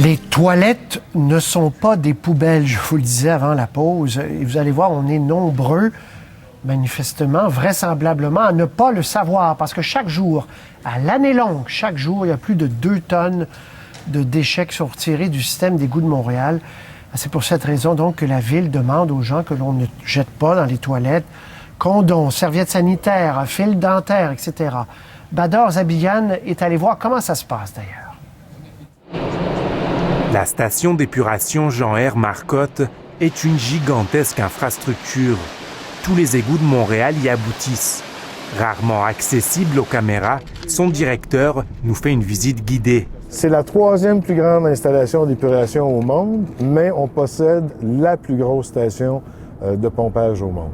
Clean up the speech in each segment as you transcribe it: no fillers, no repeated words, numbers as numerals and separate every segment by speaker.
Speaker 1: Les toilettes ne sont pas des poubelles, je vous le disais avant la pause. Et vous allez voir, on est nombreux, manifestement, vraisemblablement, à ne pas le savoir. Parce que chaque jour, à l'année longue, chaque jour, il y a plus de 2 tonnes de déchets qui sont retirés du système d'égouts de Montréal. C'est pour cette raison, donc, que la Ville demande aux gens que l'on ne jette pas dans les toilettes condoms, serviettes sanitaires, fils dentaires, etc. Bador Zabigan est allé voir comment ça se passe, d'ailleurs.
Speaker 2: La station d'épuration Jean-R Marcotte est une gigantesque infrastructure. Tous les égouts de Montréal y aboutissent. Rarement accessible aux caméras, son directeur nous fait une visite guidée.
Speaker 3: C'est la 3e plus grande installation d'épuration au monde, mais on possède la plus grosse station de pompage au monde.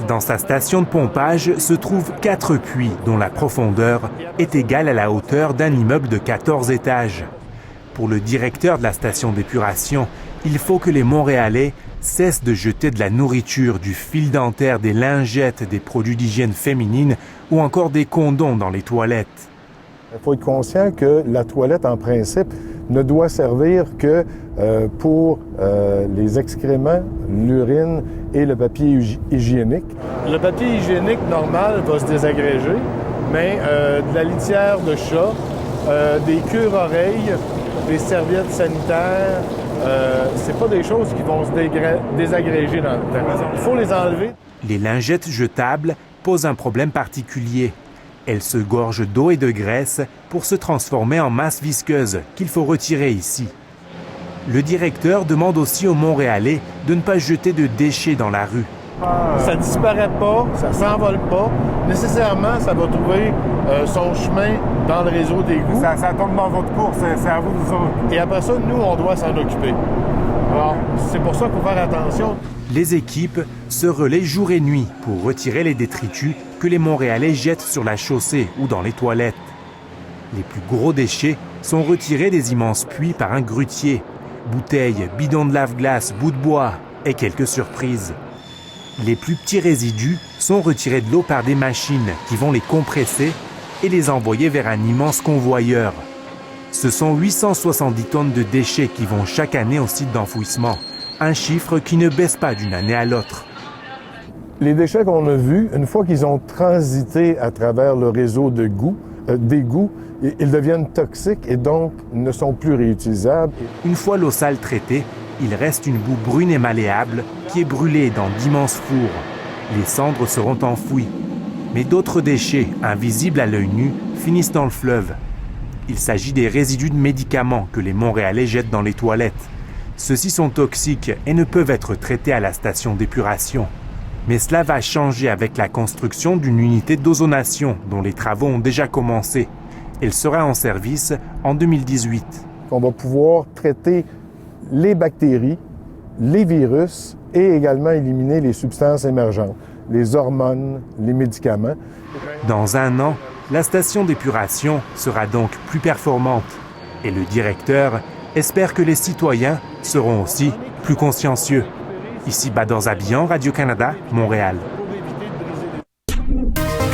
Speaker 2: Dans sa station de pompage se trouvent 4 puits dont la profondeur est égale à la hauteur d'un immeuble de 14 étages. Pour le directeur de la station d'épuration, il faut que les Montréalais cessent de jeter de la nourriture, du fil dentaire, des lingettes, des produits d'hygiène féminine ou encore des condoms dans les toilettes.
Speaker 3: Il faut être conscient que la toilette, en principe, ne doit servir que pour les excréments, l'urine et le papier hygiénique. Le papier hygiénique normal va se désagréger, mais de la litière de chat, des cure-oreilles, des serviettes sanitaires, c'est pas des choses qui vont se désagréger dans le temps. Il faut les enlever.
Speaker 2: Les lingettes jetables posent un problème particulier. Elles se gorgent d'eau et de graisse pour se transformer en masse visqueuse qu'il faut retirer ici. Le directeur demande aussi aux Montréalais de ne pas jeter de déchets dans la rue.
Speaker 3: Ça disparaît pas, ça s'envole pas. Nécessairement, ça va trouver son chemin dans le réseau d'égouts.
Speaker 4: Ça tombe dans votre course, c'est à vous de vous.
Speaker 3: Et après ça, nous, on doit s'en occuper. Alors, c'est pour ça qu'il faut faire attention.
Speaker 2: Les équipes se relaient jour et nuit pour retirer les détritus que les Montréalais jettent sur la chaussée ou dans les toilettes. Les plus gros déchets sont retirés des immenses puits par un grutier. Bouteilles, bidons de lave-glace, bouts de bois et quelques surprises. Les plus petits résidus sont retirés de l'eau par des machines qui vont les compresser et les envoyer vers un immense convoyeur. Ce sont 870 tonnes de déchets qui vont chaque année au site d'enfouissement, un chiffre qui ne baisse pas d'une année à l'autre.
Speaker 3: Les déchets qu'on a vus, une fois qu'ils ont transité à travers le réseau d'égouts, ils deviennent toxiques et donc ne sont plus réutilisables.
Speaker 2: Une fois l'eau sale traitée, il reste une boue brune et malléable qui est brûlée dans d'immenses fours. Les cendres seront enfouies. Mais d'autres déchets, invisibles à l'œil nu, finissent dans le fleuve. Il s'agit des résidus de médicaments que les Montréalais jettent dans les toilettes. Ceux-ci sont toxiques et ne peuvent être traités à la station d'épuration. Mais cela va changer avec la construction d'une unité d'ozonation dont les travaux ont déjà commencé. Elle sera en service en 2018.
Speaker 3: On va pouvoir traiter les bactéries, les virus et également éliminer les substances émergentes, les hormones, les médicaments.
Speaker 2: Dans 1 an, la station d'épuration sera donc plus performante. Et le directeur espère que les citoyens seront aussi plus consciencieux. Ici Bador Zabigan, Radio-Canada, Montréal.